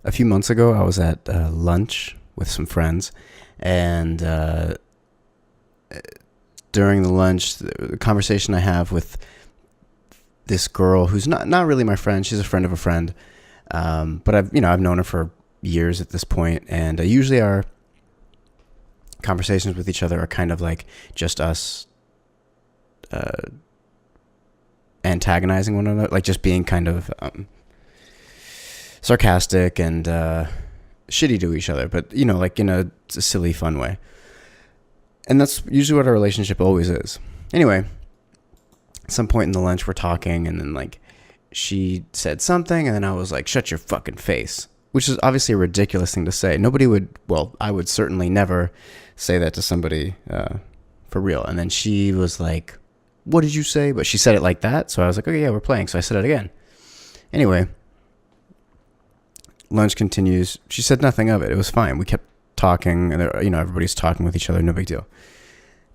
A few months ago, I was at lunch with some friends, and during the lunch, the conversation I have with this girl who's not really my friend. She's a friend of a friend, but I've known her for years at this point, and usually our conversations with each other are kind of like just us antagonizing one another, like just being kind of sarcastic and shitty to each other, but like in a silly, fun way. And that's usually what our relationship always is. Anyway, at some point in the lunch, we're talking, and then like she said something, and then I was like, "Shut your fucking face," which is obviously a ridiculous thing to say. Nobody would. Well, I would certainly never say that to somebody for real. And then she was like, "What did you say?" But she said it like that, so I was like, "Okay, yeah, we're playing." So I said it again. Anyway, lunch continues. She said nothing of it. It was fine. We kept talking, and everybody's talking with each other. No big deal.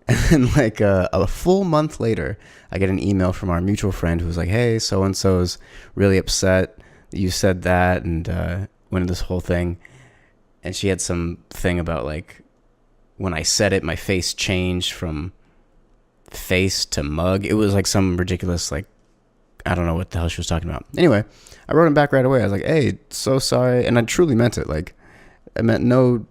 And then like a full month later, I get an email from our mutual friend who was like, "Hey, so and so's really upset that you said that," and went into this whole thing. And she had some thing about like when I said it, my face changed from face to mug. It was like some ridiculous, like, I don't know what the hell she was talking about. Anyway, I wrote him back right away. I was like, "Hey, so sorry," and I truly meant it. Like, I meant no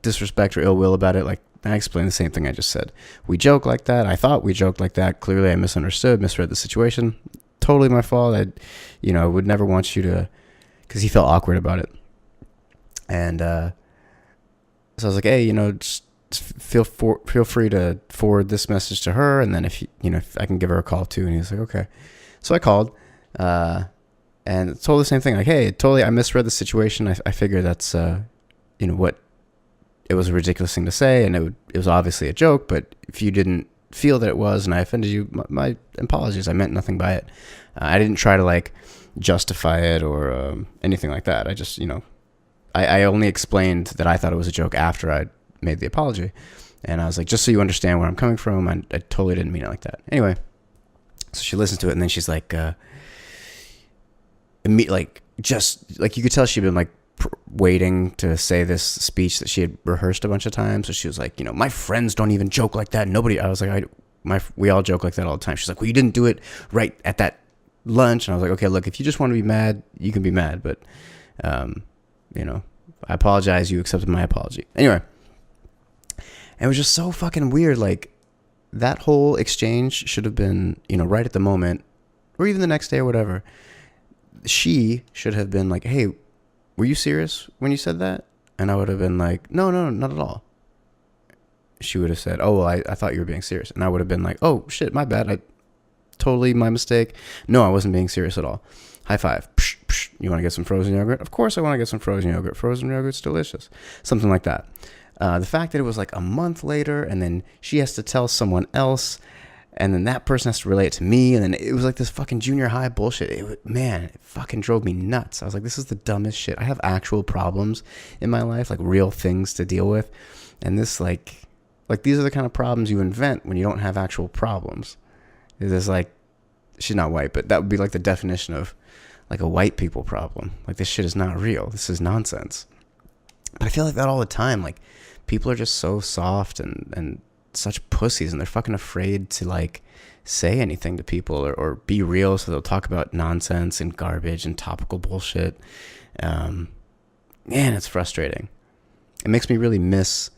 disrespect or ill will about it. Like, I explained the same thing I just said. We joke like that. I thought we joked like that. Clearly, I misread the situation. Totally my fault. I would never want you to, because he felt awkward about it. And so I was like, "Hey, just feel free to forward this message to her, and then if I can give her a call too." And he was like, "Okay." So I called, and told the same thing. Like, "Hey, totally, I misread the situation. I figured that's what." It was a ridiculous thing to say, and it was obviously a joke, but if you didn't feel that it was and I offended you, my apologies. I meant nothing by it. I didn't try to like justify it or anything like that. I just, I only explained that I thought it was a joke after I made the apology. And I was like, just so you understand where I'm coming from, I totally didn't mean it like that. Anyway, so she listens to it, and then she's like, just like you could tell she'd been like waiting to say this speech that she had rehearsed a bunch of times. So she was like, "My friends don't even joke like that. Nobody." I was like, we all joke like that all the time. She's like, "Well, you didn't do it right at that lunch." And I was like, "Okay, look, if you just want to be mad, you can be mad, but I apologize. You accepted my apology." Anyway, and it was just so fucking weird. Like, that whole exchange should have been, right at the moment, or even the next day or whatever. She should have been like, "Hey, were you serious when you said that?" And I would have been like, no, not at all. She would have said, "Oh, well, I thought you were being serious." And I would have been like, "Oh, shit, my bad. Totally my mistake. No, I wasn't being serious at all. High five. Psh, psh. You want to get some frozen yogurt?" "Of course I want to get some frozen yogurt. Frozen yogurt's delicious." Something like that. The fact that it was like a month later, and then she has to tell someone else, and then that person has to relate it to me, and then it was like this fucking junior high bullshit. It fucking drove me nuts. I was like, this is the dumbest shit. I have actual problems in my life, like real things to deal with, and this like these are the kind of problems you invent when you don't have actual problems. It's like, she's not white, but that would be like the definition of like a white people problem. Like, this shit is not real. This is nonsense. But I feel like that all the time. Like, people are just so soft and such pussies, and they're fucking afraid to like say anything to people or be real, so they'll talk about nonsense and garbage and topical bullshit. Man, it's frustrating. It makes me really miss,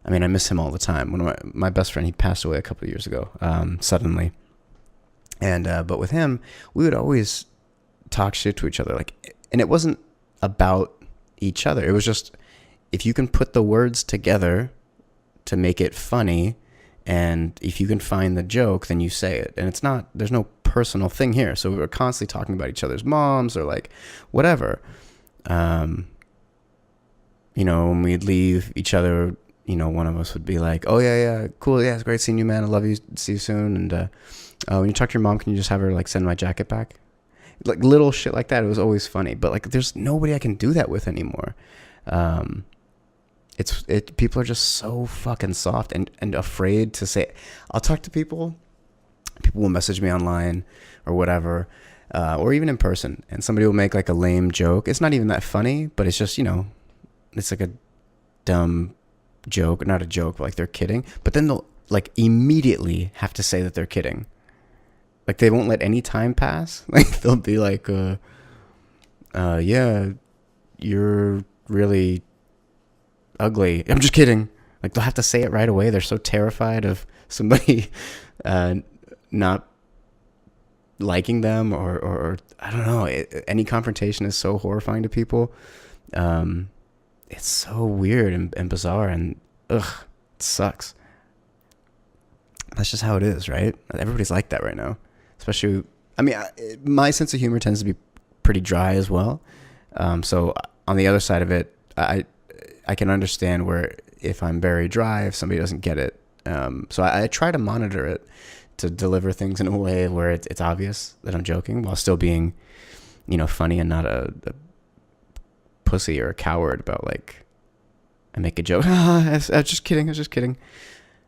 I miss him all the time. One of my best friend, he passed away a couple of years ago, suddenly. And but with him, we would always talk shit to each other, like, and it wasn't about each other. It was just, if you can put the words together to make it funny, and if you can find the joke, then you say it. And it's not, there's no personal thing here. So we were constantly talking about each other's moms or like whatever. When we'd leave each other, one of us would be like, "Oh yeah, cool, yeah, it's great seeing you, man. I love you. See you soon. And when you talk to your mom, can you just have her like send my jacket back?" Like little shit like that. It was always funny. But like, there's nobody I can do that with anymore. People are just so fucking soft and afraid to say. I'll talk to people. People will message me online or whatever, or even in person, and somebody will make like a lame joke. It's not even that funny, but it's just, it's like a dumb joke, not a joke, but like they're kidding. But then they'll like immediately have to say that they're kidding. Like they won't let any time pass. Like they'll be like, yeah, you're really ugly. I'm just kidding. Like they'll have to say it right away. They're so terrified of somebody not liking them, or I don't know. Any confrontation is so horrifying to people. It's so weird and bizarre, and it sucks. That's just how it is, right? Everybody's like that right now. Especially, I mean, my sense of humor tends to be pretty dry as well. So on the other side of it, I can understand where if I'm very dry, if somebody doesn't get it. So I try to monitor it to deliver things in a way where it's obvious that I'm joking while still being, funny and not a pussy or a coward about like, I make a joke. I was just kidding.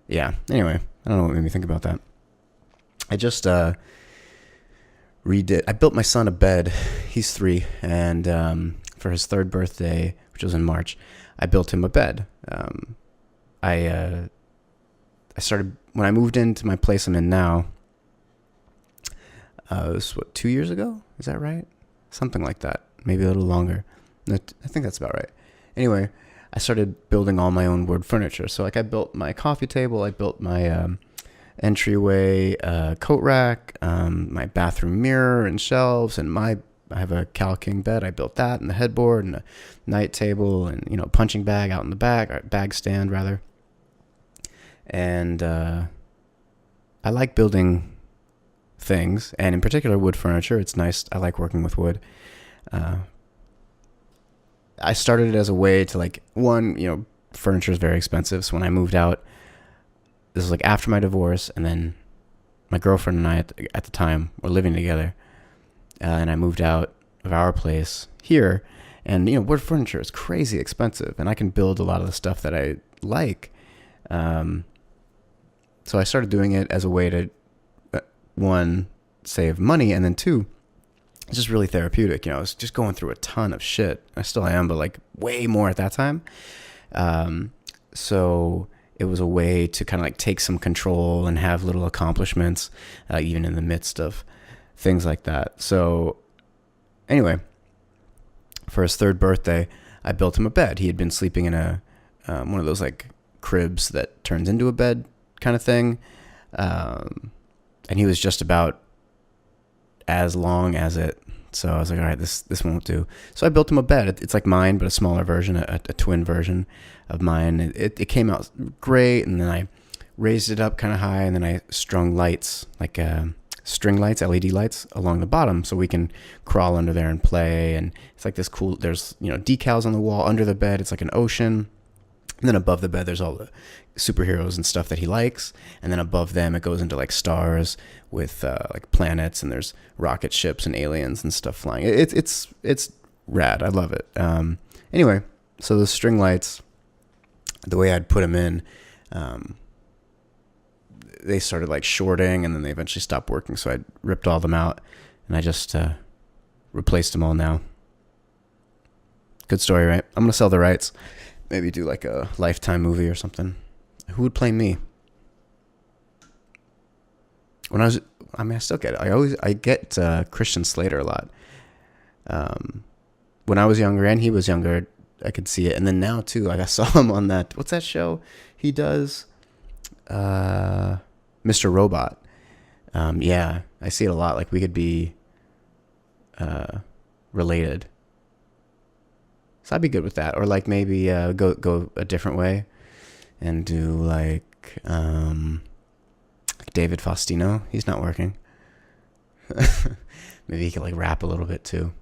Yeah. Anyway, I don't know what made me think about that. I just I built my son a bed. He's 3, and for his 3rd birthday, which was in March, I built him a bed. I started when I moved into my place I'm in now. It was 2 years ago? Is that right? Something like that. Maybe a little longer. I think that's about right. Anyway, I started building all my own wood furniture. So like I built my coffee table, I built my entryway coat rack, my bathroom mirror and shelves, and I have a Cal King bed. I built that, and the headboard, and a night table, and punching bag out in the back, or bag stand rather. And I like building things, and in particular wood furniture. It's nice. I like working with wood. I started it as a way to like, one, furniture is very expensive. So when I moved out, this was like after my divorce, and then my girlfriend and I at the time were living together, and I moved out of our place here, and wood furniture is crazy expensive, and I can build a lot of the stuff that I like. So I started doing it as a way to, one, save money, and then 2, it's just really therapeutic. I was just going through a ton of shit. I still am, but like way more at that time. So it was a way to kind of like take some control and have little accomplishments, even in the midst of things like that. So anyway, for his 3rd birthday, I built him a bed. He had been sleeping in a one of those like cribs that turns into a bed kind of thing. And he was just about as long as it. So I was like, all right, this won't do. So I built him a bed. It's like mine, but a smaller version, a twin version of mine. It came out great, and then I raised it up kind of high, and then I strung lights, like string lights, LED lights, along the bottom, so we can crawl under there and play. And it's like this cool. There's decals on the wall under the bed. It's like an ocean. And then above the bed, there's all the superheroes and stuff that he likes. And then above them, it goes into like stars with like planets, and there's rocket ships and aliens and stuff flying. It's rad. I love it. Anyway, so the string lights, the way I'd put them in, they started like shorting, and then they eventually stopped working. So I ripped all them out, and I just replaced them all now. Good story, right? I'm going to sell the rights. Maybe do like a Lifetime movie or something. Who would play me? I still get it. I get Christian Slater a lot. When I was younger and he was younger, I could see it. And then now too, like I saw him on that, what's that show he does? Mr. Robot. Yeah, I see it a lot. Like we could be related. So I'd be good with that. Or like maybe go a different way and do like David Faustino. He's not working. Maybe he could like rap a little bit too.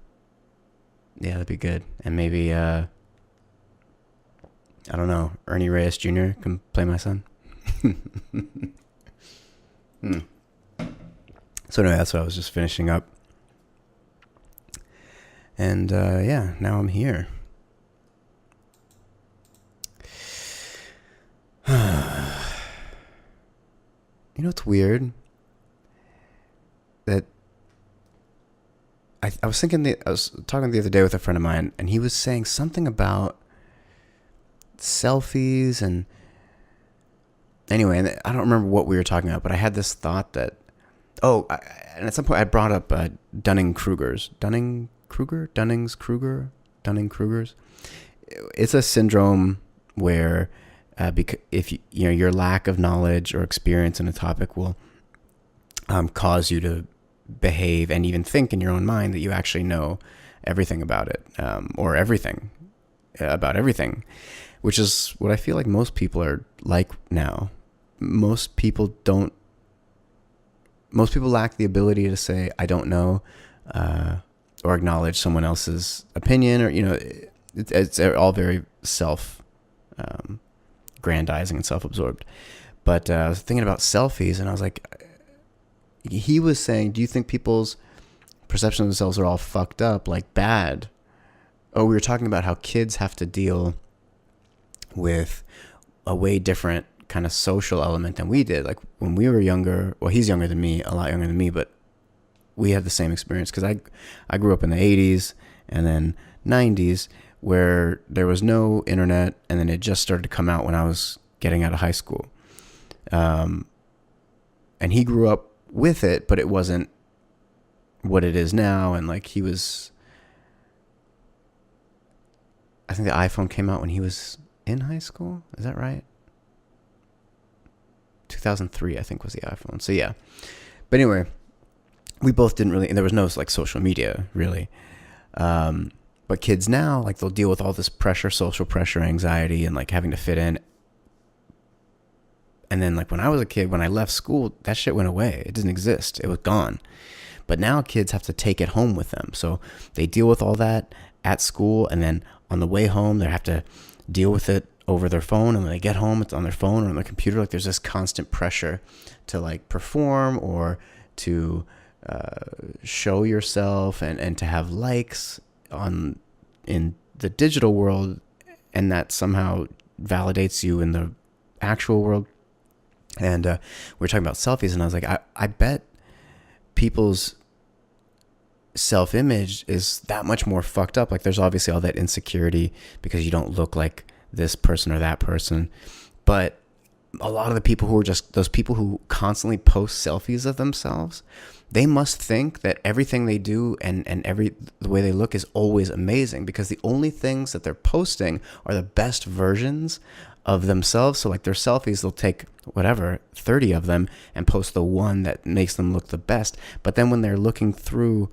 Yeah, that'd be good. And maybe I don't know, Ernie Reyes Jr. can play my son. So anyway, that's what I was just finishing up. And yeah, now I'm here. You know, it's weird that I was thinking, I was talking the other day with a friend of mine, and he was saying something about selfies and anyway, and I don't remember what we were talking about, but I had this thought that, and at some point I brought up Dunning-Kruger's. It's a syndrome where if your lack of knowledge or experience in a topic will cause you to behave and even think in your own mind that you actually know everything about it, or everything about everything, which is what I feel like most people are like now. Most people lack the ability to say, I don't know, or acknowledge someone else's opinion, or, it's all very grandizing and self-absorbed. But I was thinking about selfies, and I was like, he was saying, do you think people's perception of themselves are all fucked up, like bad? Oh, we were talking about how kids have to deal with a way different kind of social element than we did. Like when we were younger, well, he's younger than me, a lot younger than me, but we had the same experience because I grew up in the 80s and then 90s where there was no internet, and then it just started to come out when I was getting out of high school. And he grew up with it, but it wasn't what it is now. And like I think the iPhone came out when he was in high school. Is that right? 2003, I think, was the iPhone. So yeah. But anyway, we both didn't really, and there was no like social media really. But kids now, like, they'll deal with all this pressure, social pressure, anxiety, and like having to fit in. And then like when I was a kid, when I left school, that shit went away. It didn't exist. It was gone. But now kids have to take it home with them. So they deal with all that at school, and then on the way home, they have to deal with it over their phone. And when they get home, it's on their phone or on their computer. Like there's this constant pressure to like perform or to show yourself and to have likes in the digital world, and that somehow validates you in the actual world. And we were talking about selfies, and I was like, I bet people's self-image is that much more fucked up. Like there's obviously all that insecurity because you don't look like this person or that person, but a lot of the people who are just those people who constantly post selfies of themselves, they must think that everything they do and the way they look is always amazing, because the only things that they're posting are the best versions of themselves. So like their selfies, they'll take 30 of them and post the one that makes them look the best. But then when they're looking through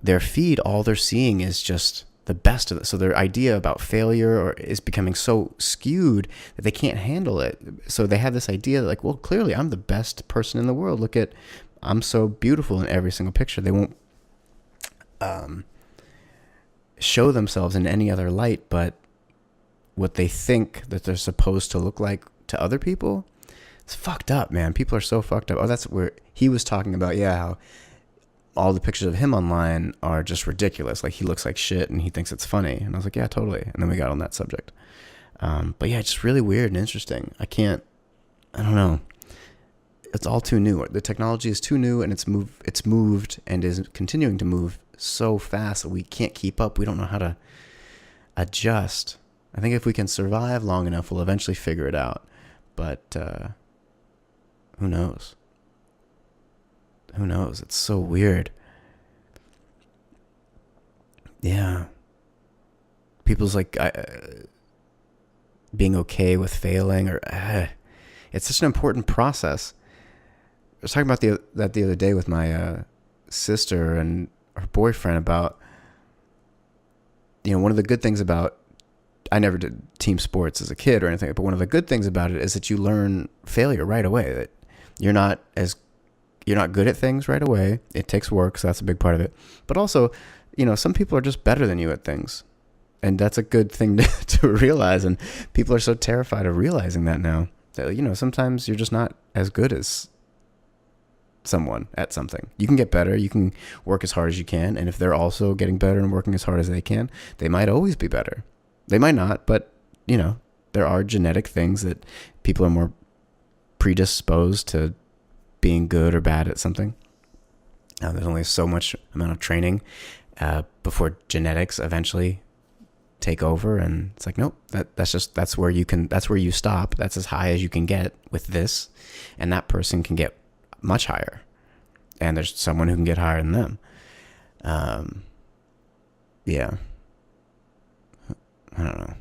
their feed, all they're seeing is just the best of it. So their idea about failure is becoming so skewed that they can't handle it. So they have this idea that like, well, clearly I'm the best person in the world. Look at, I'm so beautiful in every single picture. They won't show themselves in any other light but what they think that they're supposed to look like to other people. It's fucked up, man. People are so fucked up. Oh, that's where he was talking about, how all the pictures of him online are just ridiculous. Like he looks like shit and he thinks it's funny. And I was like, yeah, totally. And then we got on that subject. But yeah, it's just really weird and interesting. I don't know. It's all too new. The technology is too new, and it's moved and is continuing to move so fast that we can't keep up. We don't know how to adjust. I think if we can survive long enough, we'll eventually figure it out. But who knows? Who knows? It's so weird. Yeah. People's like being okay with failing, or it's such an important process. I was talking about that the other day with my sister and her boyfriend about, one of the good things about, I never did team sports as a kid or anything, but one of the good things about it is that you learn failure right away, that you're not good at things right away. It takes work, so that's a big part of it. But also, some people are just better than you at things. And that's a good thing to realize. And people are so terrified of realizing that now. That, sometimes you're just not as good as someone at something. You can get better. You can work as hard as you can. And if they're also getting better and working as hard as they can, they might always be better. They might not, but, there are genetic things that people are more predisposed to being good or bad at something. There's only so much amount of training before genetics eventually take over, and it's like, nope, that's where you stop. That's as high as you can get with this, and that person can get much higher, and there's someone who can get higher than them. Yeah, I don't know.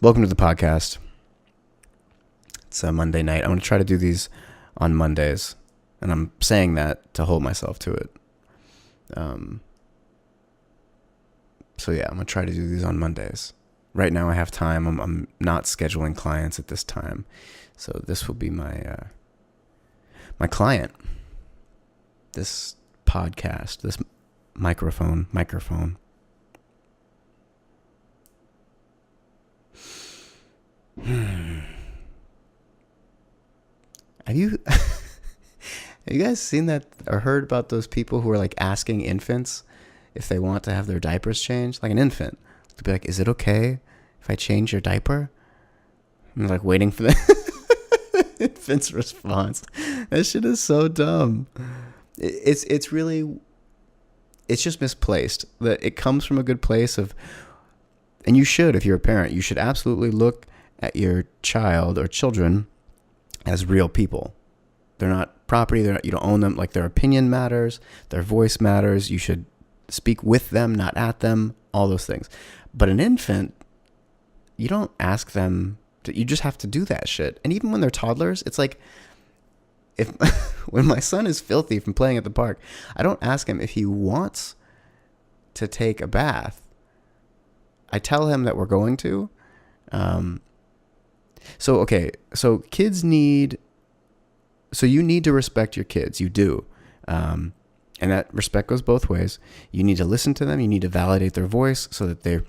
Welcome to the podcast. It's a Monday night. I'm going to try to do these on Mondays, and I'm saying that to hold myself to it. So yeah, I'm going to try to do these on Mondays. Right now I have time. I'm not scheduling clients at this time. So this will be my my client. This podcast, this microphone. Have you guys seen that or heard about those people who are like asking infants if they want to have their diapers changed? Like an infant to be like, is it okay if I change your diaper? I'm like waiting for the infant's response. That shit is so dumb. It's just misplaced. That it comes from a good place of, and you should, if you're a parent, you should absolutely look at your child or children as real people. They're not property. You don't own them. Like, their opinion matters. Their voice matters. You should speak with them, not at them. All those things. But an infant, you don't ask them to, you just have to do that shit. And even when they're toddlers, it's like, if when my son is filthy from playing at the park, I don't ask him if he wants to take a bath. I tell him that we're going to. So you need to respect your kids. You do. And that respect goes both ways. You need to listen to them. You need to validate their voice so that their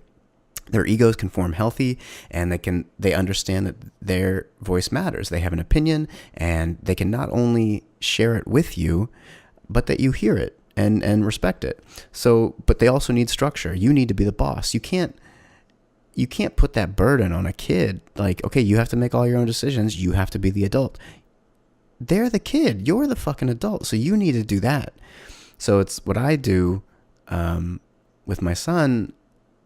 egos can form healthy, and they understand that their voice matters. They have an opinion, and they can not only share it with you, but that you hear it and respect it. So, but they also need structure. You need to be the boss. You can't put that burden on a kid. Like, okay, you have to make all your own decisions. You have to be the adult. They're the kid. You're the fucking adult. So you need to do that. So it's what I do with my son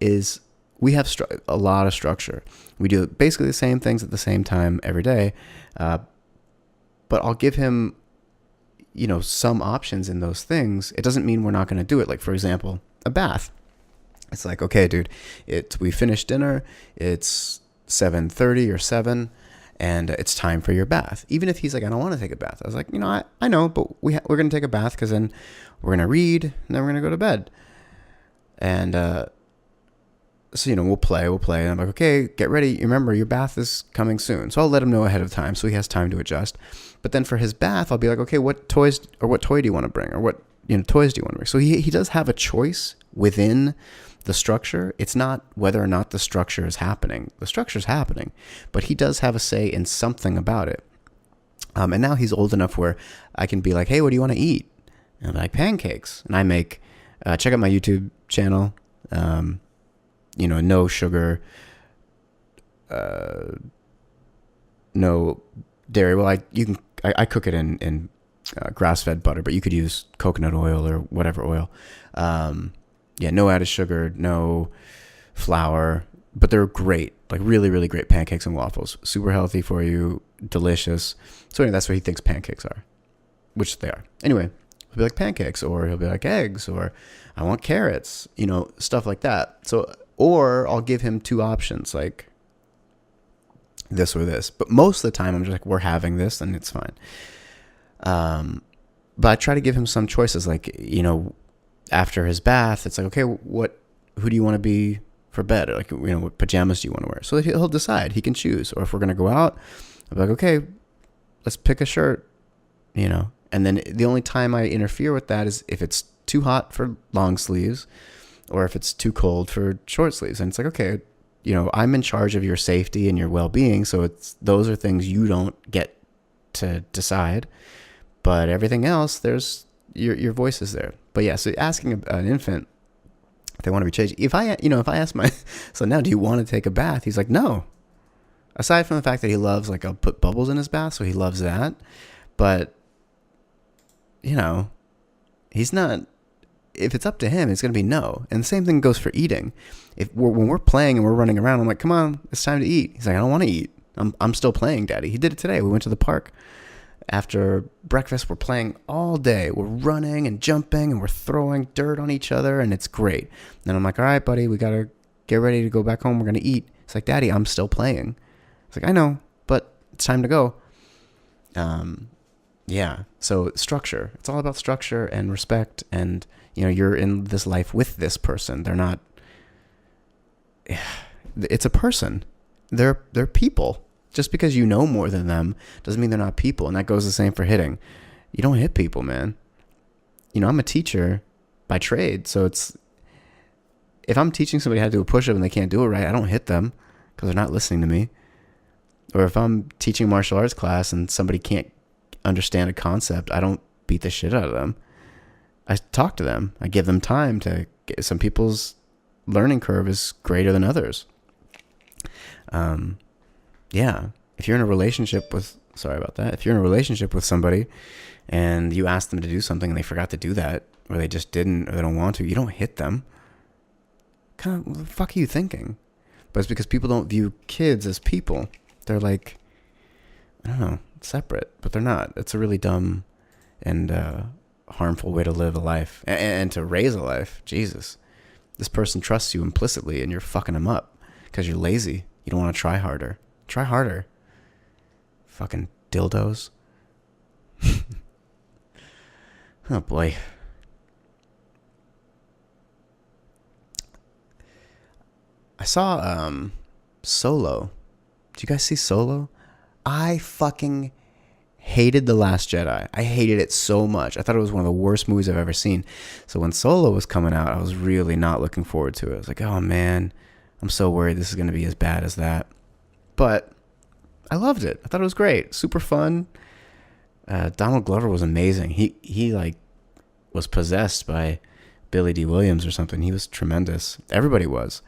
is we have a lot of structure. We do basically the same things at the same time every day. But I'll give him, some options in those things. It doesn't mean we're not going to do it. Like, for example, a bath. It's like, okay, dude, we finished dinner. It's 7:30 or 7, and it's time for your bath. Even if he's like, I don't want to take a bath. I was like, I know, but we're going to take a bath because then we're going to read, and then we're going to go to bed. And so, we'll play. And I'm like, okay, get ready. Remember, your bath is coming soon. So I'll let him know ahead of time so he has time to adjust. But then for his bath, I'll be like, okay, what toy do you want to bring? Or what toys do you want to bring? So he does have a choice within the structure. It's not whether or not the structure is happening. The structure is happening, but he does have a say in something about it. And now he's old enough where I can be like, hey, what do you want to eat? And I'm like, pancakes. And I make, check out my YouTube channel. No sugar, no dairy. Well, I cook it in grass-fed butter, but you could use coconut oil or whatever oil. No added sugar, no flour, but they're great, like really, really great pancakes and waffles. Super healthy for you, delicious. So anyway, that's what he thinks pancakes are, which they are. Anyway, he'll be like pancakes, or he'll be like eggs, or I want carrots, stuff like that. So, or I'll give him two options, like this or this. But most of the time, I'm just like, we're having this, and it's fine. But I try to give him some choices, like, after his bath, it's like, okay, who do you want to be for bed? Or like, what pajamas do you want to wear? So he'll decide. He can choose. Or if we're going to go out, I'll be like, okay, let's pick a shirt, And then the only time I interfere with that is if it's too hot for long sleeves or if it's too cold for short sleeves. And it's like, okay, I'm in charge of your safety and your well-being. So those are things you don't get to decide. But everything else, there's your voice is there. But yeah, so asking an infant if they want to be changed. If I ask my son now, do you want to take a bath? He's like, no. Aside from the fact that he loves, like, I'll put bubbles in his bath, so he loves that. But you know, he's not, if it's up to him, it's going to be no. And the same thing goes for eating. When we're playing and we're running around, I'm like, come on, it's time to eat. He's like, I don't want to eat. I'm still playing, Daddy. He did it today. We went to the park after breakfast. We're playing all day. We're running and jumping and we're throwing dirt on each other, and it's great. And I'm like, all right, buddy, we got to get ready to go back home. We're going to eat. It's like, Daddy, I'm still playing. It's like, I know, but it's time to go. Yeah. So structure. It's all about structure and respect. And, you know, you're in this life with this person. They're not, it's a person. They're people. Just because you know more than them doesn't mean they're not people. And that goes the same for hitting. You don't hit people, man. You know, I'm a teacher by trade. So it's, if I'm teaching somebody how to do a push-up and they can't do it right, I don't hit them because they're not listening to me. Or if I'm teaching a martial arts class and somebody can't understand a concept, I don't beat the shit out of them. I talk to them. I give them time to get, some people's learning curve is greater than others. Yeah. If you're in a relationship with, sorry about that. If you're in a relationship with somebody and you ask them to do something and they forgot to do that, or they just didn't, or they don't want to, you don't hit them. Kind of, what the fuck are you thinking? But it's because people don't view kids as people. They're like, I don't know, separate, but they're not. It's a really dumb and harmful way to live a life and to raise a life. Jesus. This person trusts you implicitly and you're fucking them up because you're lazy. You don't want to try harder. Try harder. Fucking dildos. Oh boy. I saw Solo. Did you guys see Solo? I fucking hated The Last Jedi. I hated it so much. I thought it was one of the worst movies I've ever seen. So when Solo was coming out, I was really not looking forward to it. I was like, oh man, I'm so worried this is going to be as bad as that. But I loved it. I thought it was great. Super fun. Donald Glover was amazing. He like was possessed by Billy D. Williams or something. He was tremendous. Everybody was.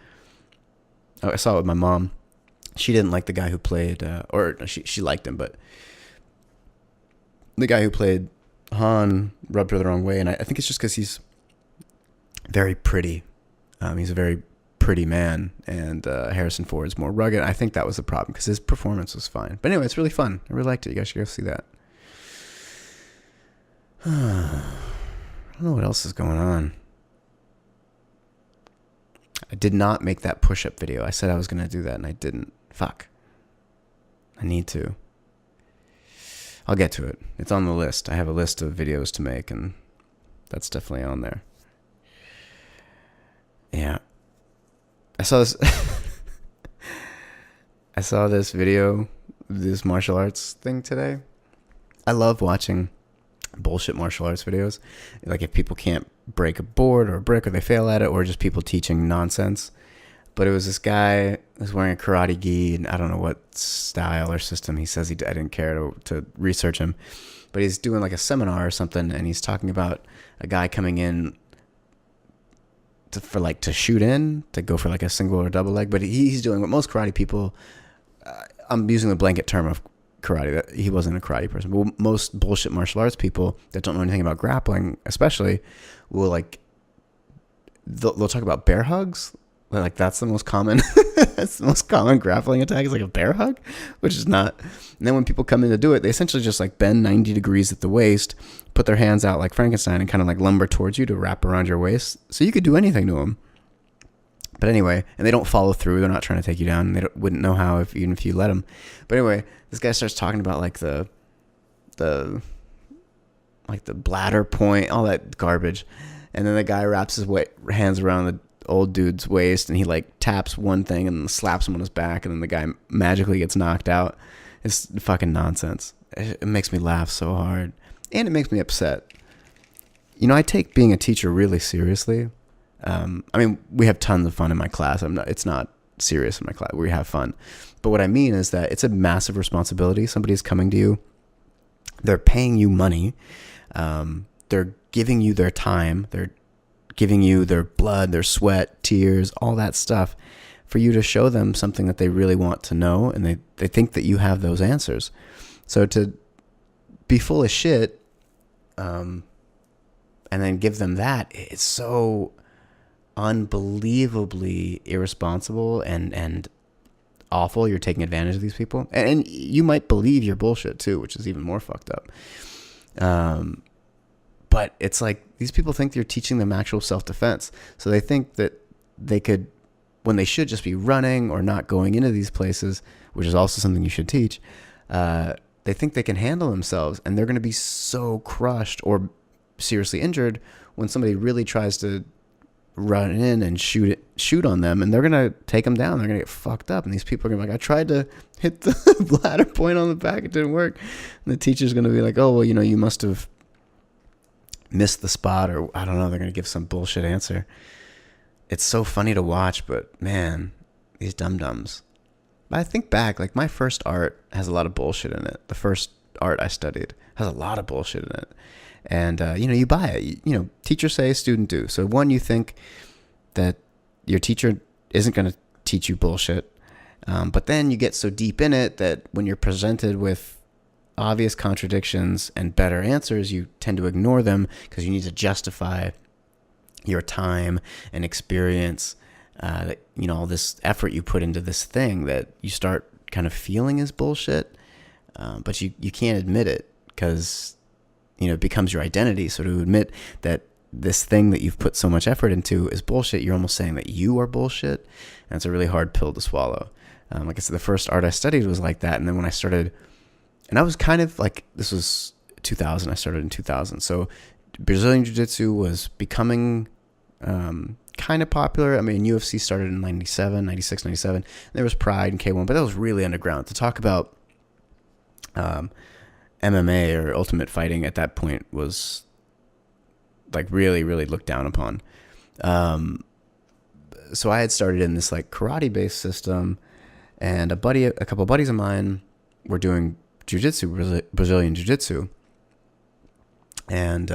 Oh, I saw it with my mom. She didn't like the guy who played, or she liked him, but the guy who played Han rubbed her the wrong way. And I think it's just because he's very pretty. He's a very pretty man, and Harrison Ford's more rugged. I think that was the problem because his performance was fine. But anyway, it's really fun. I really liked it. You guys should go see that. I don't know what else is going on. I did not make that push-up video. I said I was going to do that, and I didn't. Fuck. I need to. I'll get to it. It's on the list. I have a list of videos to make, and that's definitely on there. Yeah. I saw this. I saw this video, this martial arts thing today. I love watching bullshit martial arts videos. Like if people can't break a board or a brick, or they fail at it, or just people teaching nonsense. But it was this guy who was wearing a karate gi, and I don't know what style or system. He says I didn't care to research him, but he's doing like a seminar or something, and he's talking about a guy coming in to shoot in, to go for like a single or double leg. But he's doing what most karate people, I'm using the blanket term of karate, that he wasn't a karate person, but most bullshit martial arts people that don't know anything about grappling especially will like, they'll talk about bear hugs. Like that's the most common that's the most common grappling attack is like a bear hug, which is not. And then when people come in to do it, they essentially just like bend 90 degrees at the waist, put their hands out like Frankenstein, and kind of like lumber towards you to wrap around your waist. So you could do anything to them. But anyway, and they don't follow through. They're not trying to take you down. They wouldn't know how even if you let them. But anyway, this guy starts talking about like the bladder point, all that garbage. And then the guy wraps his hands around the old dude's waist, and he like taps one thing and slaps him on his back, and then the guy magically gets knocked out. It's fucking nonsense. It makes me laugh so hard, and it makes me upset. You know, I take being a teacher really seriously. I mean, we have tons of fun in my class. It's not serious in my class. We have fun. But what I mean is that it's a massive responsibility. Somebody's coming to you. They're paying you money. They're giving you their time. They're giving you their blood, their sweat, tears, all that stuff for you to show them something that they really want to know, and they think that you have those answers. So to be full of shit and then give them that. It's so unbelievably irresponsible and awful. You're taking advantage of these people, and you might believe your bullshit too, which is even more fucked up. But it's like these people think you're teaching them actual self-defense, so they think that they could, when they should just be running or not going into these places, which is also something you should teach. They think they can handle themselves, and they're going to be so crushed or seriously injured when somebody really tries to run in and shoot on them, and they're going to take them down. They're going to get fucked up, and these people are going to be like, I tried to hit the ladder point on the back, it didn't work. And the teacher's going to be like, oh, well, you must have missed the spot, or I don't know, they're going to give some bullshit answer. It's so funny to watch, but man, these dum-dums. But I think back, like my first art has a lot of bullshit in it. The first art I studied has a lot of bullshit in it. And, you buy it. Teacher say, student do. So one, you think that your teacher isn't going to teach you bullshit. But then you get so deep in it that when you're presented with obvious contradictions and better answers, you tend to ignore them because you need to justify your time and experience, all this effort you put into this thing that you start kind of feeling is bullshit. But you can't admit it because it becomes your identity. So to admit that this thing that you've put so much effort into is bullshit, you're almost saying that you are bullshit. And it's a really hard pill to swallow. Like I said, the first art I studied was like that. And then when I started, and I was kind of like, this was 2000, I started in 2000. So Brazilian Jiu-Jitsu was becoming kind of popular. I mean, UFC started in 97, 96, 97. And there was Pride and K1, but that was really underground. To talk about MMA or ultimate fighting at that point was like really, really looked down upon. So I had started in this like karate based system, and a couple of buddies of mine were doing jiu-jitsu, Brazilian jiu-jitsu, and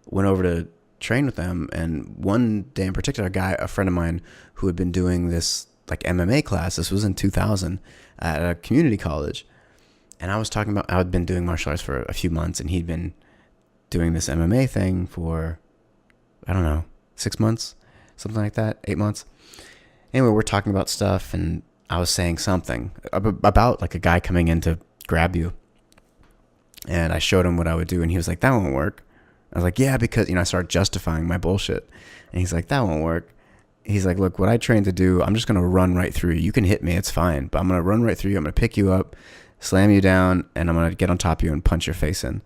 went over to train with them. And one day in particular, a friend of mine who had been doing this like MMA class, this was in 2000 at a community college. And I was talking about, I had been doing martial arts for a few months, and he'd been doing this MMA thing for, I don't know, 6 months, something like that, 8 months. Anyway, we're talking about stuff, and I was saying something about like a guy coming in to grab you. And I showed him what I would do, and he was like, that won't work. I was like, yeah, because, I started justifying my bullshit. And he's like, that won't work. He's like, look, what I trained to do, I'm just going to run right through you. You can hit me, it's fine, but I'm going to run right through you. I'm going to pick you up, slam you down, and I'm going to get on top of you and punch your face in.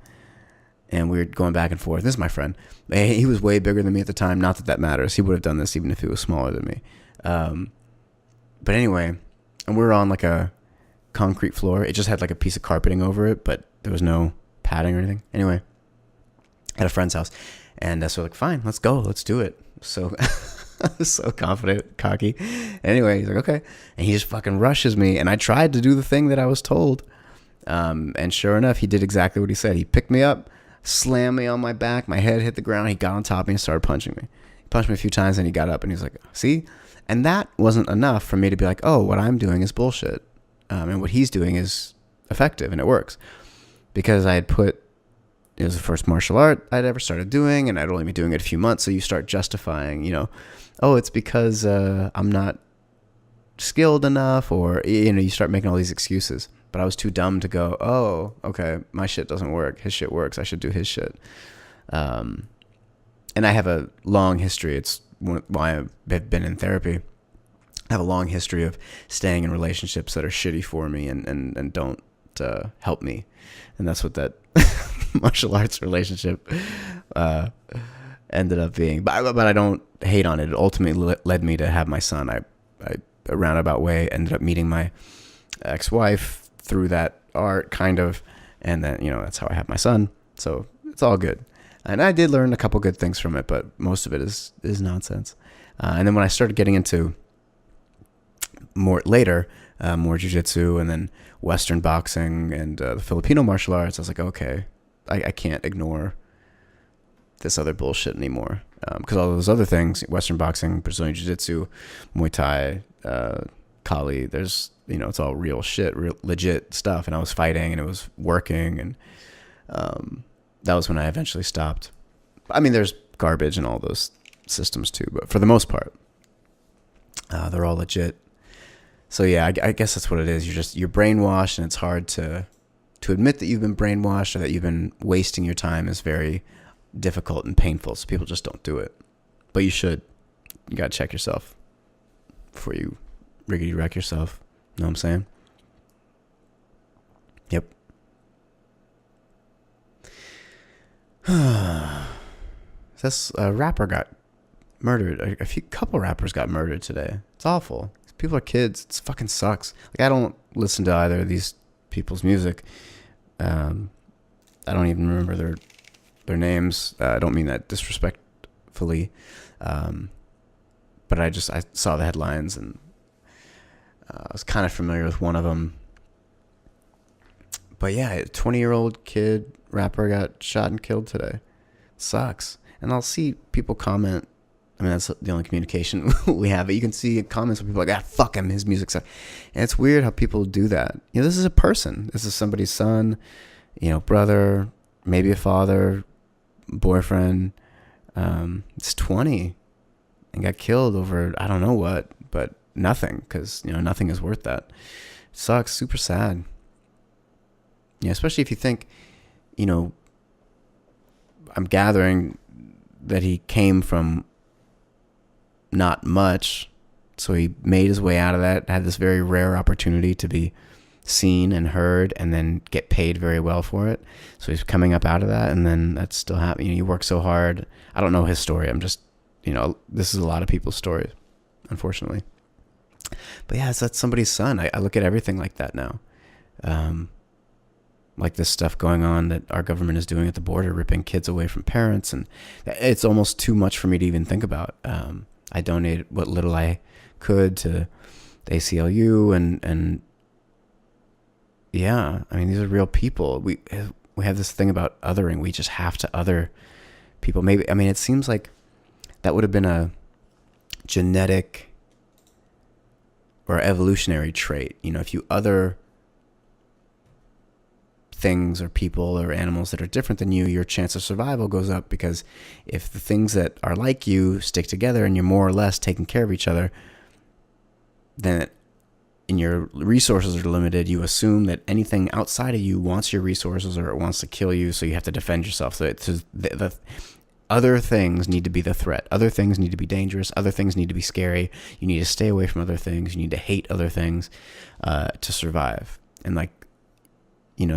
And we were going back and forth. This is my friend. He was way bigger than me at the time. Not that that matters. He would have done this even if he was smaller than me. But anyway, and we were on like a concrete floor. It just had like a piece of carpeting over it, but there was no padding or anything. Anyway, at a friend's house. And so like, fine, let's go. Let's do it. So I was so confident, cocky. Anyway, he's like, okay. And he just fucking rushes me. And I tried to do the thing that I was told. And sure enough, he did exactly what he said. He picked me up, slammed me on my back. My head hit the ground. He got on top of me and started punching me. He punched me a few times, and he got up and he was like, see? And that wasn't enough for me to be like, oh, what I'm doing is bullshit. And what he's doing is effective and it works. Because I had it was the first martial art I'd ever started doing, and I'd only been doing it a few months. So you start justifying, oh, it's because I'm not skilled enough, or, you start making all these excuses. But I was too dumb to go, oh, okay, my shit doesn't work. His shit works. I should do his shit. And I have a long history. It's why I've been in therapy. I have a long history of staying in relationships that are shitty for me and don't help me. And that's what that martial arts relationship ended up being. But I don't hate on it. It ultimately led me to have my son. I a roundabout way ended up meeting my ex-wife through that art, kind of. And then, that's how I have my son. So it's all good. And I did learn a couple good things from it, but most of it is nonsense. And then when I started getting into more jiu-jitsu and then Western boxing and the Filipino martial arts, I was like, okay, I can't ignore this other bullshit anymore. Because all those other things, Western boxing, Brazilian jiu-jitsu, Muay Thai, Kali, there's, it's all real shit, real legit stuff. And I was fighting and it was working. And that was when I eventually stopped. I mean, there's garbage in all those systems too, but for the most part, they're all legit. So yeah, I guess that's what it is. You're brainwashed, and it's hard to admit that you've been brainwashed or that you've been wasting your time is very difficult and painful. So people just don't do it. But you should. You gotta check yourself before you riggedy wreck yourself. Know what I'm saying? Yep. This rapper got murdered. A couple rappers got murdered today. It's awful. These people are kids. It fucking sucks. Like, I don't listen to either of these people's music. I don't even remember their names. I don't mean that disrespectfully. But I saw the headlines, and I was kind of familiar with one of them. But yeah, a 20-year-old kid rapper got shot and killed today. Sucks. And I'll see people comment. I mean, that's the only communication we have. But you can see comments where people are like, fuck him, his music sucks. And it's weird how people do that. This is a person. This is somebody's son, brother, maybe a father, boyfriend. It's 20 and got killed over I don't know what, but nothing, because nothing is worth that. It sucks. Super sad. Especially if you think, I'm gathering that he came from not much, so he made his way out of that, had this very rare opportunity to be seen and heard and then get paid very well for it. So he's coming up out of that, and then that's still happening. You work so hard. I don't know his story. I'm just, this is a lot of people's stories, unfortunately. But yeah, that's somebody's son. I look at everything like that now. Like this stuff going on that our government is doing at the border, ripping kids away from parents. And it's almost too much for me to even think about. I donated what little I could to the ACLU, and yeah, I mean, these are real people. We have this thing about othering. We just have to other people. Maybe, I mean, it seems like that would have been a genetic or evolutionary trait. If you other things or people or animals that are different than you, your chance of survival goes up, because if the things that are like you stick together and you're more or less taking care of each other, then and your resources are limited, you assume that anything outside of you wants your resources or it wants to kill you, so you have to defend yourself. So the other things need to be the threat. Other things need to be dangerous. Other things need to be scary. You need to stay away from other things. You need to hate other things to survive. And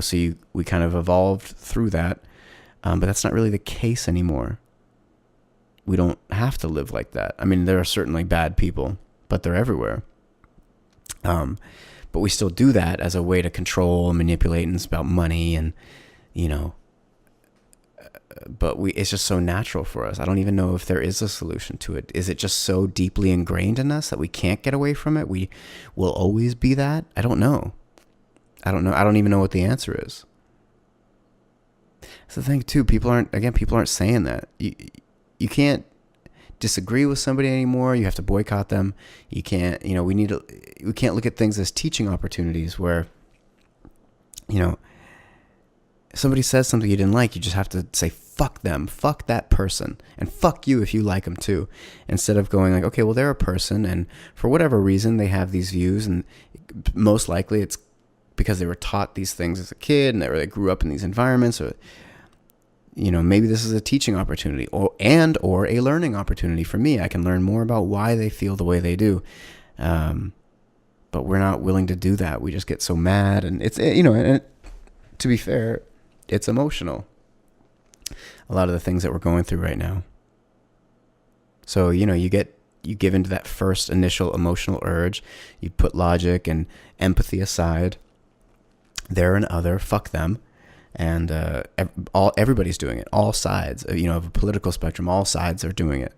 so we kind of evolved through that, but that's not really the case anymore. We don't have to live like that. I mean, there are certainly bad people, but they're everywhere. But we still do that as a way to control and manipulate, and it's about money, and but it's just so natural for us. I don't even know if there is a solution to it. Is it just so deeply ingrained in us that we can't get away from it? We will always be that? I don't know. I don't even know what the answer is. That's the thing too. People aren't saying that. You can't disagree with somebody anymore. You have to boycott them. You can't, we can't look at things as teaching opportunities where, somebody says something you didn't like, you just have to say, fuck them, fuck that person, and fuck you if you like them too. Instead of going like, okay, well, they're a person, and for whatever reason, they have these views, and most likely it's because they were taught these things as a kid, and they grew up in these environments, or maybe this is a teaching opportunity or a learning opportunity for me. I can learn more about why they feel the way they do. But we're not willing to do that. We just get so mad, and it's, and to be fair, it's emotional. A lot of the things that we're going through right now. So, you give into that first initial emotional urge. You put logic and empathy aside. They're an other, fuck them. And everybody's doing it. All sides, of a political spectrum, all sides are doing it.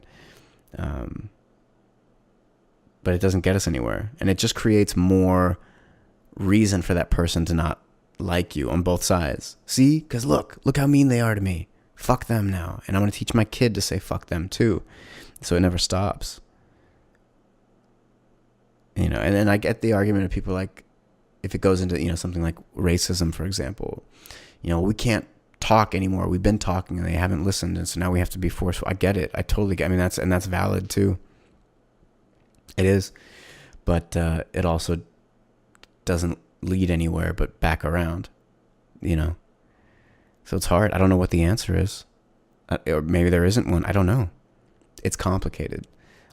But it doesn't get us anywhere. And it just creates more reason for that person to not like you on both sides. See? Because look how mean they are to me. Fuck them now. And I'm going to teach my kid to say fuck them too. So it never stops. And then I get the argument of people like, if it goes into, something like racism, for example, we can't talk anymore. We've been talking and they haven't listened, and so now we have to be forceful. I get it. I totally get. I mean, that's valid too. It is, but it also doesn't lead anywhere but back around. So it's hard. I don't know what the answer is, or maybe there isn't one. I don't know. It's complicated.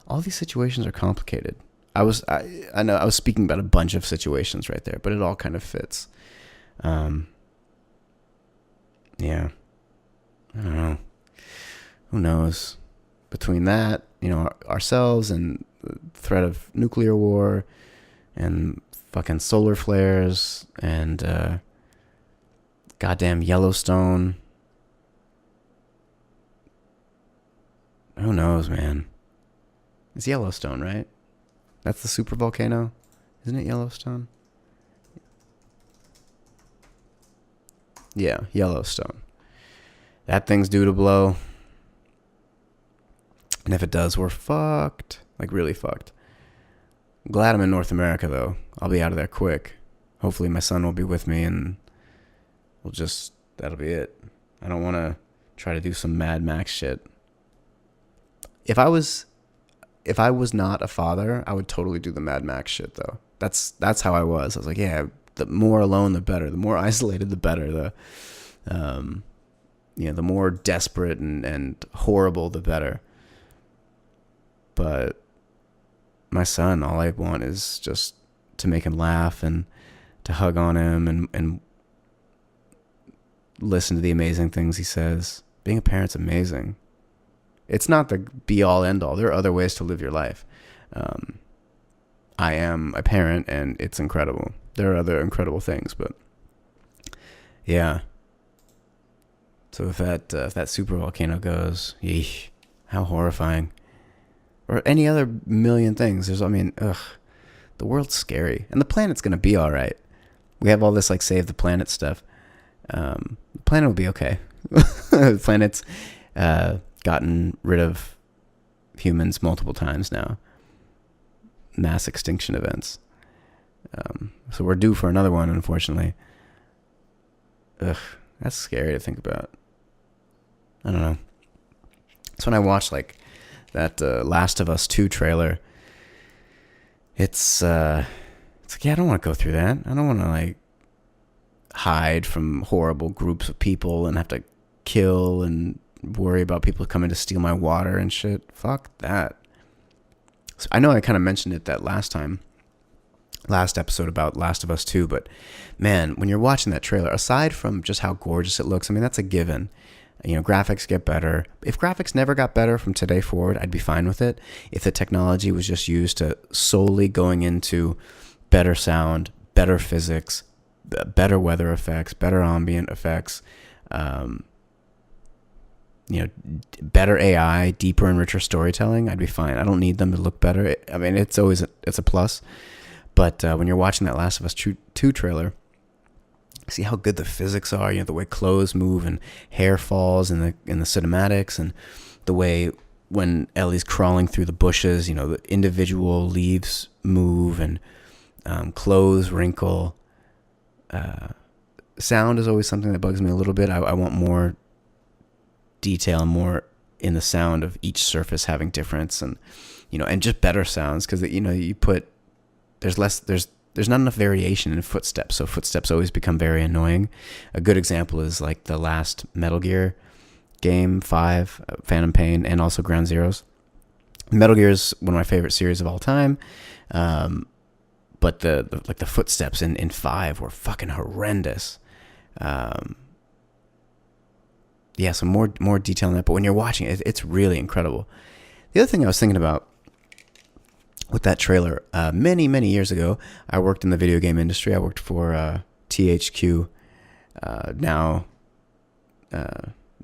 All these situations are complicated. I know I was speaking about a bunch of situations right there, but it all kind of fits. Yeah. I don't know. Who knows? Between that, ourselves and the threat of nuclear war and fucking solar flares and goddamn Yellowstone. Who knows, man? It's Yellowstone, right? That's the super volcano? Isn't it Yellowstone? Yeah, Yellowstone. That thing's due to blow. And if it does, we're fucked. Like, really fucked. Glad I'm in North America, though. I'll be out of there quick. Hopefully my son will be with me, and that'll be it. I don't want to try to do some Mad Max shit. If I was not a father, I would totally do the Mad Max shit, though. That's how I was. I was like, yeah, the more alone, the better. The more isolated, the better. The more desperate and horrible, the better. But my son, all I want is just to make him laugh and to hug on him and listen to the amazing things he says. Being a parent's amazing. It's not the be-all, end-all. There are other ways to live your life. I am a parent, and it's incredible. There are other incredible things, but yeah. So if that super volcano goes, yeesh, how horrifying. Or any other million things. The world's scary. And the planet's going to be all right. We have all this, like, save the planet stuff. The planet will be okay. The planet's gotten rid of humans multiple times now. Mass extinction events. So we're due for another one, unfortunately. Ugh, that's scary to think about. I don't know. It's when I watched, like, that Last of Us 2 trailer. It's like, yeah, I don't want to go through that. I don't want to, like, hide from horrible groups of people and have to kill and worry about people coming to steal my water and shit. Fuck that. So I know I kind of mentioned it that last episode about Last of Us 2, but man, when you're watching that trailer, aside from just how gorgeous it looks, I mean, that's a given. Graphics get better. If graphics never got better from today forward, I'd be fine with it. If the technology was just used to solely going into better sound, better physics, better weather effects, better ambient effects, better AI, deeper and richer storytelling, I'd be fine. I don't need them to look better. I mean, it's a plus. But when you're watching that Last of Us 2 trailer, see how good the physics are, the way clothes move and hair falls in the cinematics, and the way when Ellie's crawling through the bushes, the individual leaves move and clothes wrinkle. Sound is always something that bugs me a little bit. I want more detail and more in the sound of each surface having difference, and and just better sounds, because you put there's not enough variation in footsteps, so footsteps always become very annoying. A good example is like the last Metal Gear game 5, Phantom Pain, and also Ground Zeroes. Metal Gear is one of my favorite series of all time, but the footsteps in 5 were fucking horrendous. Yeah, so more detail on that, but when you're watching it, it's really incredible. The other thing I was thinking about with that trailer, many years ago, I worked in the video game industry. I worked for THQ, now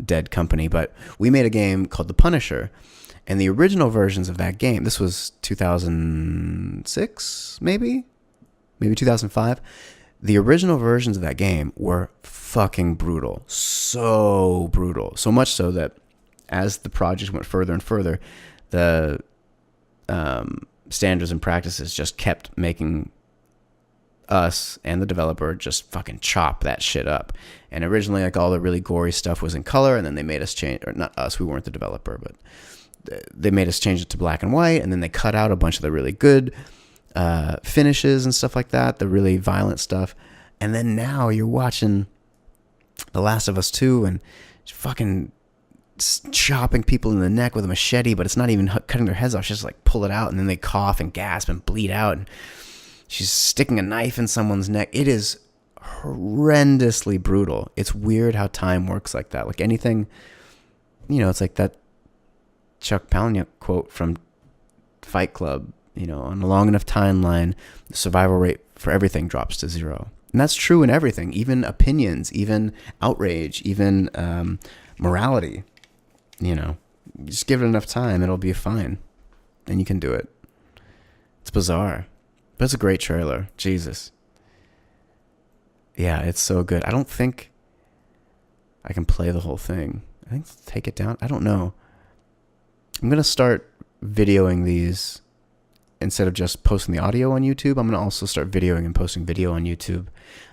dead company, but we made a game called The Punisher, and the original versions of that game, this was 2006, maybe 2005. The original versions of that game were fucking brutal, so brutal, so much so that as the project went further and further, the standards and practices just kept making us and the developer just fucking chop that shit up. And originally, like, all the really gory stuff was in color, and then they made us change, or not us, we weren't the developer, but they made us change it to black and white, and then they cut out a bunch of the really good finishes and stuff like that, the really violent stuff. And then now you're watching The Last of Us 2 and fucking chopping people in the neck with a machete, but it's not even cutting their heads off. She's just like pull it out, and then they cough and gasp and bleed out, and she's sticking a knife in someone's neck. It is horrendously brutal. It's weird how time works like that. Like anything, it's like that Chuck Palahniuk quote from Fight Club, on a long enough timeline, the survival rate for everything drops to 0. And that's true in everything, even opinions, even outrage, even morality. Just give it enough time, it'll be fine. And you can do it. It's bizarre. But it's a great trailer. Jesus. Yeah, it's so good. I don't think I can play the whole thing. I think take it down. I don't know. I'm going to start videoing these instead of just posting the audio on YouTube. I'm going to also start videoing and posting video on YouTube.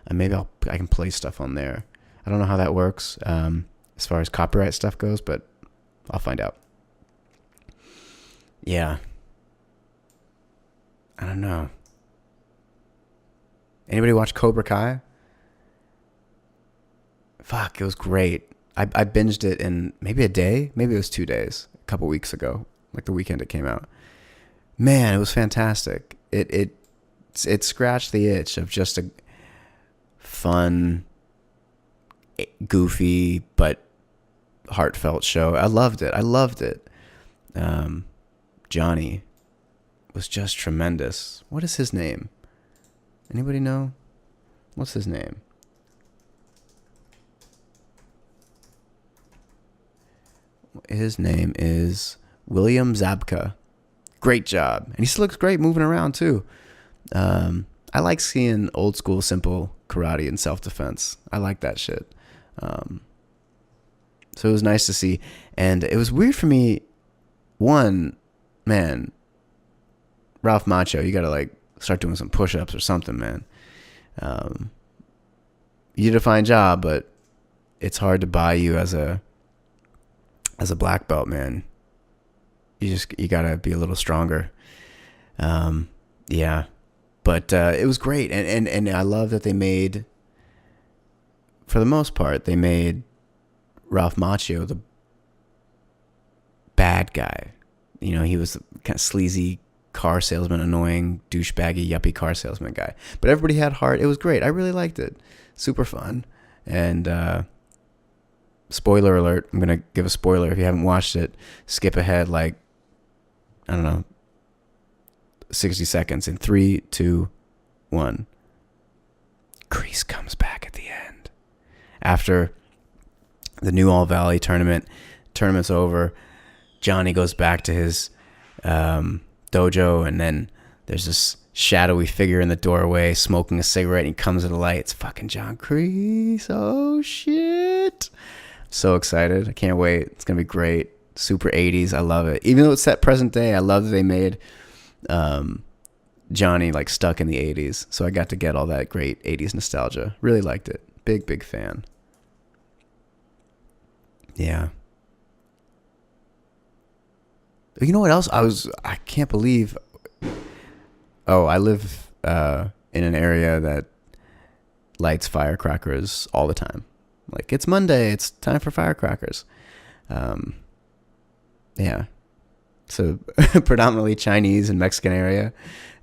And maybe I can play stuff on there. I don't know how that works as far as copyright stuff goes, but I'll find out. Yeah. I don't know. Anybody watch Cobra Kai? Fuck, it was great. I binged it in maybe a day. Maybe it was 2 days. A couple weeks ago. Like the weekend it came out. Man, it was fantastic. It scratched the itch of just a fun, goofy, but heartfelt show. I loved it. Johnny was just tremendous. What is his name? Anybody know? What's his name? His name is William Zabka. Great job. And he still looks great moving around too. I like seeing old school simple karate and self-defense. I like that shit. So it was nice to see. And it was weird for me. One, man, Ralph Macchio, you gotta like start doing some push-ups or something, man. You did a fine job, but it's hard to buy you as a black belt, man. You gotta be a little stronger. Yeah, but it was great, and I love that they made, for the most part, they made Ralph Macchio the bad guy. He was the kind of sleazy car salesman, annoying, douchebaggy, yuppie car salesman guy. But everybody had heart. It was great. I really liked it. Super fun. And spoiler alert. I'm going to give a spoiler. If you haven't watched it, skip ahead like, I don't know, 60 seconds in 3, 2, 1. Kreese comes back at the end. After the New All Valley tournament's over, Johnny goes back to his dojo, and then there's this shadowy figure in the doorway smoking a cigarette, and he comes to the light. It's fucking John Kreese. Oh shit. So excited. I can't wait. It's gonna be great. Super 80s. I love it. Even though it's set present day, I love that they made Johnny like stuck in the 80s. So I got to get all that great 80s nostalgia. Really liked it. Big fan. Yeah. You know what else? I can't believe. Oh, I live in an area that lights firecrackers all the time. Like, it's Monday, it's time for firecrackers. Yeah. So predominantly Chinese and Mexican area,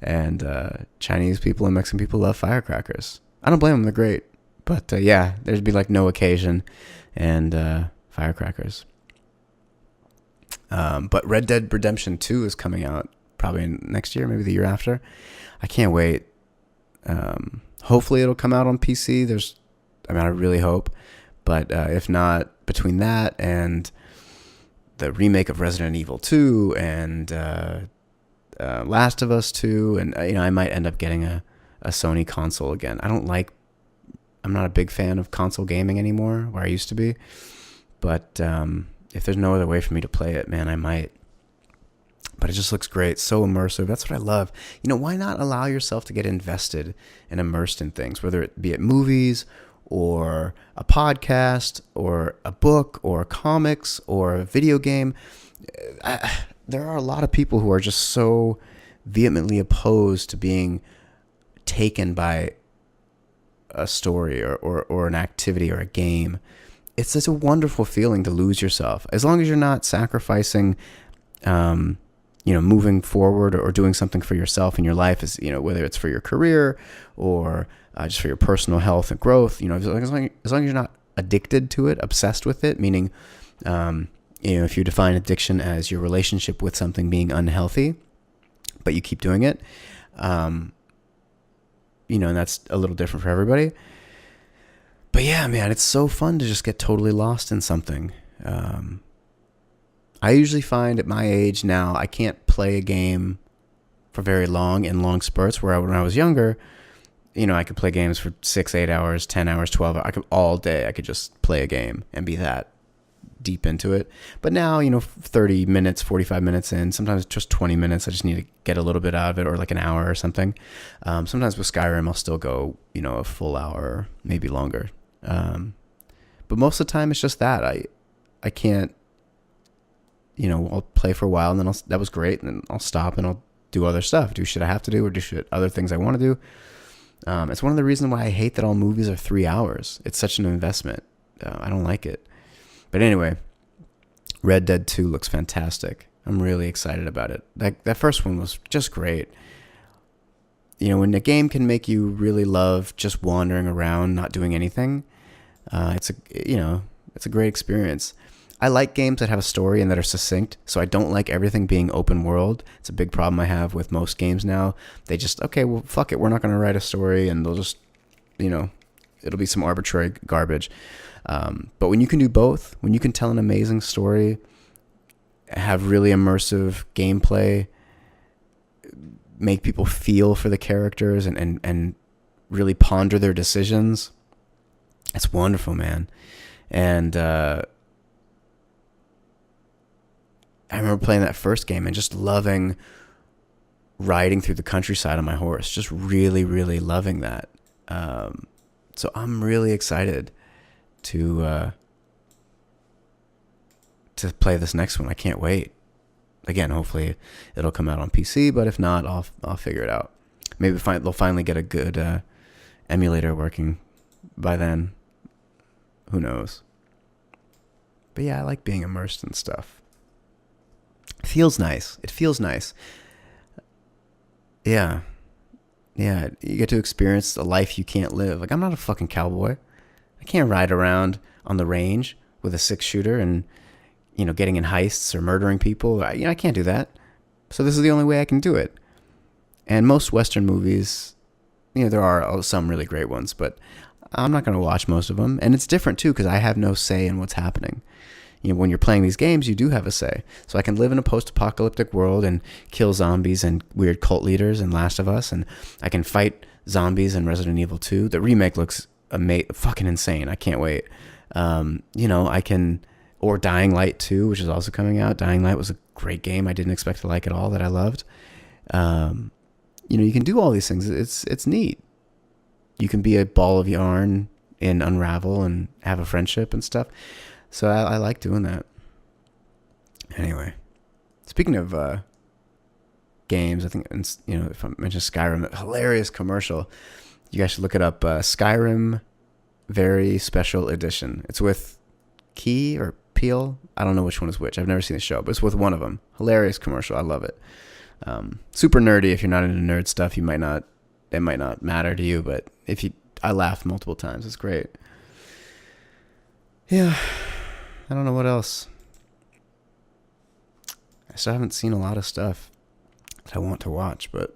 and Chinese people and Mexican people love firecrackers. I don't blame them, they're great. But yeah, there'd be like no occasion and firecrackers. But Red Dead Redemption 2 is coming out probably next year, maybe the year after. I can't wait. Hopefully it'll come out on PC. I really hope. But if not, between that and the remake of Resident Evil 2 and Last of Us 2, and I might end up getting a Sony console again. I'm not a big fan of console gaming anymore, where I used to be. But if there's no other way for me to play it, man, I might but it just looks great. So immersive. That's what I love. Why not allow yourself to get invested and immersed in things, whether it be at movies or a podcast or a book or comics or a video game. There are a lot of people who are just so vehemently opposed to being taken by a story or an activity or a game. It's such a wonderful feeling to lose yourself, as long as you're not sacrificing, moving forward or doing something for yourself in your life, is, whether it's for your career or just for your personal health and growth, as long as you're not addicted to it, obsessed with it, meaning, if you define addiction as your relationship with something being unhealthy, but you keep doing it, and that's a little different for everybody. But yeah, man, it's so fun to just get totally lost in something. I usually find at my age now, I can't play a game for very long in long spurts, where when I was younger, I could play games for 6, 8 hours, 10 hours, 12 hours. All day, I could just play a game and be that deep into it. But now, 30 minutes, 45 minutes in, sometimes just 20 minutes, I just need to get a little bit out of it, or like an hour or something. Sometimes with Skyrim, I'll still go, a full hour, maybe longer. But most of the time it's just that I can't, I'll play for a while and then that was great. And then I'll stop and I'll do other stuff, do shit I have to do, or do other things I want to do. It's one of the reasons why I hate that all movies are 3 hours. It's such an investment. I don't like it. But anyway, Red Dead 2 looks fantastic. I'm really excited about it. That first one was just great. When a game can make you really love just wandering around, not doing anything, it's a great experience. I like games that have a story and that are succinct, so I don't like everything being open world. It's a big problem I have with most games now. They just, okay, well, fuck it, we're not going to write a story, and they'll just, it'll be some arbitrary garbage. But when you can do both, when you can tell an amazing story, have really immersive gameplay, make people feel for the characters and really ponder their decisions, it's wonderful, man. And I remember playing that first game and just loving riding through the countryside on my horse, just really, really loving that. So I'm really excited to play this next one. I can't wait. Again, hopefully it'll come out on PC, but if not, I'll figure it out. Maybe they'll finally get a good emulator working by then. Who knows? But yeah, I like being immersed in stuff. It feels nice. Yeah. Yeah, you get to experience a life you can't live. Like, I'm not a fucking cowboy. I can't ride around on the range with a 6-shooter and, getting in heists or murdering people. I can't do that. So this is the only way I can do it. And most Western movies, there are some really great ones, but I'm not going to watch most of them. And it's different, too, because I have no say in what's happening. When you're playing these games, you do have a say. So I can live in a post-apocalyptic world and kill zombies and weird cult leaders in Last of Us, and I can fight zombies in Resident Evil 2. The remake looks fucking insane. I can't wait. I can, or Dying Light 2, which is also coming out. Dying Light was a great game I didn't expect to like at all, that I loved. You can do all these things. It's neat. You can be a ball of yarn in Unravel and have a friendship and stuff. So I like doing that. Anyway, speaking of games, I think, if I mention Skyrim, a hilarious commercial. You guys should look it up. Skyrim Very Special Edition. It's with Key or Peel. I don't know which one is which. I've never seen the show, but it's with one of them. Hilarious commercial. I love it. Super nerdy. If you're not into nerd stuff, it might not matter to you, but I laughed multiple times. It's great. Yeah. I don't know what else. I still haven't seen a lot of stuff that I want to watch, but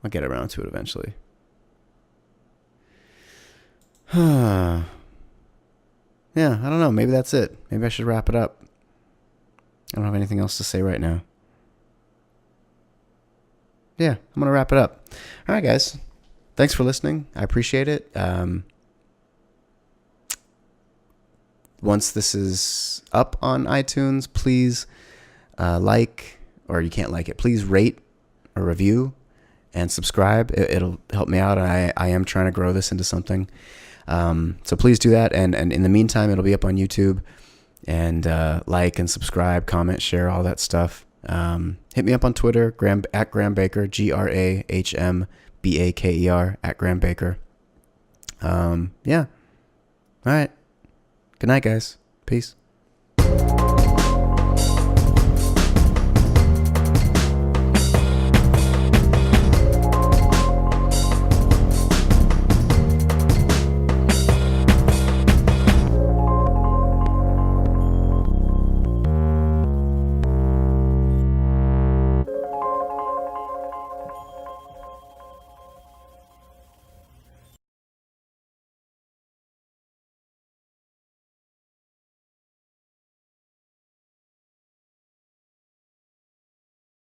I'll get around to it eventually. Yeah, I don't know. Maybe that's it. Maybe I should wrap it up. I don't have anything else to say right now. Yeah, I'm going to wrap it up. All right, guys. Thanks for listening. I appreciate it. Once this is up on iTunes, please like or you can't like it, please rate or review and subscribe. It'll help me out. I am trying to grow this into something. So please do that. And in the meantime, it'll be up on YouTube. And like and subscribe, comment, share, all that stuff. Hit me up on Twitter, at Graham Baker, GRAHMBAKER, at Graham Baker. Yeah. All right. Good night, guys. Peace.